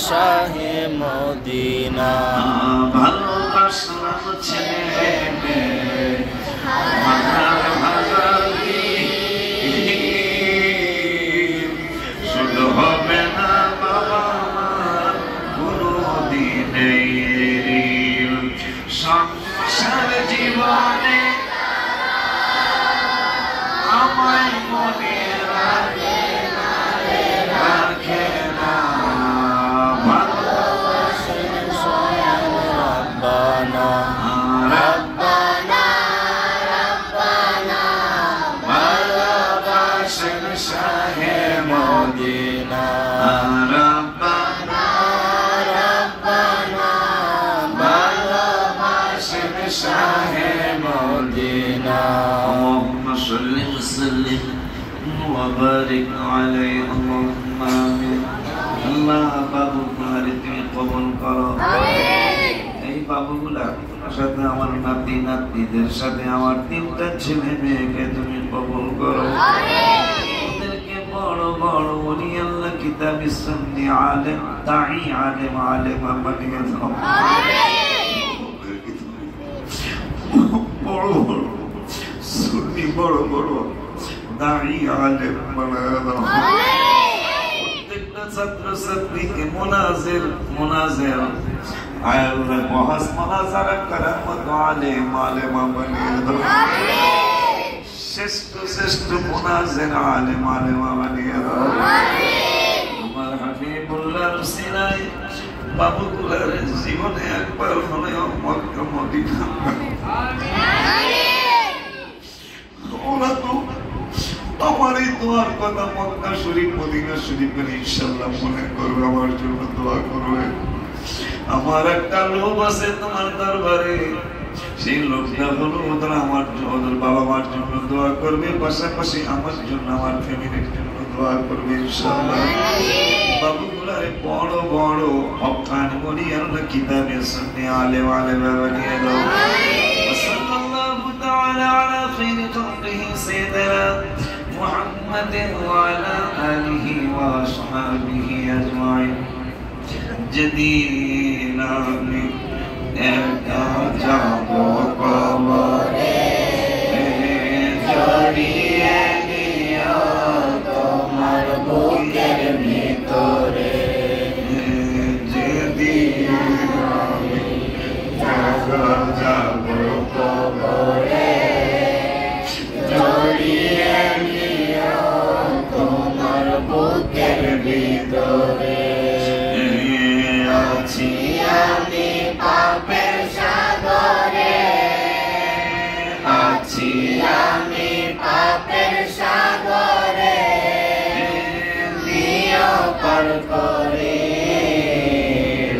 শাহে Medina ভালোবাসলাম ছেলে শুধু হবে না বাবা আমার কোনদিনে সংসার জীবনে আমায় মনে রাখে না শাহে মদিনা রব্বানা রব্বানা ভালোবাসেন শাহে মদিনা اللهم صل وسلم وبارك عليه اللهم آمين আল্লাহ বাবু তোমার তুমি কবুল করো আমিন এই বাবুগুলা সাথে আমার নাতি নাতনিদের সাথে আমার তিনটা ছেলে মেয়েকে তুমি কবুল করো আমিন বড় বড় ওলি আল্লাহ কিতাবি সুন্নি আলেম দাঈ আলেম আলেমা বানিয়ে দাও বড় বড় সুন্নি বড় বড় দাঈ আলেম বানিয়ে দাও প্রত্যেকটা ছাত্র ছাত্রীকে মোনাজের আল্লাহ মহাজ মোনাজারা কারামত আলেম আলেমা বানিয়ে দাও শ্রেষ্ঠ শ্রেষ্ঠ মুনাজির আলেম আলেমা বানিয়ে দাও তোমার হাবিবুল্লাহর সিনাই বাবুগুলার জীবনে একবার হলেও মক্কা মদিনা ওরা তো আমারই তোমার কথা মক্কা শরীফ মদিনা শরীফের ইনশাআল্লাহ মনে করবে আমার জন্য দোয়া করবে আমার একটা লোভ আছে তোমার দরবারে সেই লোকটা হলো ওদের ওদের বাবা মার জন্য দোয়া করবে পাশাপাশি আমার জন্য আমার ফ্যামিলির জন্য দোয়া করবে ইনশাআল্লাহ বাবুগুলারে বড় বড় হকান বলি আল্লাহ কিতাবে সুন্নি আলেম আলেমা বানিয়ে দাও সাল্লাল্লাহু তাআলা আলা খায়রি খালকিহি সাইয়্যিদিনা মুহাম্মাদিন ওয়া আলা আলিহি ওয়া আসহাবিহি আজমাইন যেদিন আমি একা যাব কবরে জড়িয়ে নিও তোমার বুকের ভিতরে যেদিন আমি একা যাব কবরে জড়িয়ে নিও তোমার বুকের ভিতরে আছি আমি পাপের সাগরে আছি আমি পাপের সাগরে নিও পার করে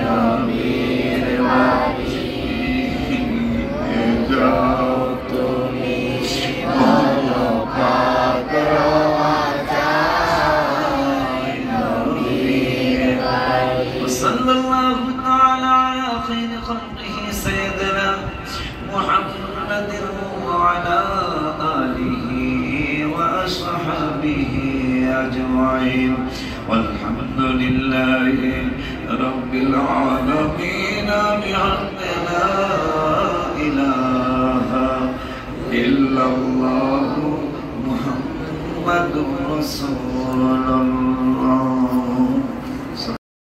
নবীর বাড়ি যাও তুমি ভালো পাত্র صلى الله تعالى على خير خلقه سيدنا محمد وعلى آله وأصحابه أجمعين والحمد لله رب العالمين بحق لا إله إلا الله محمد رسول الله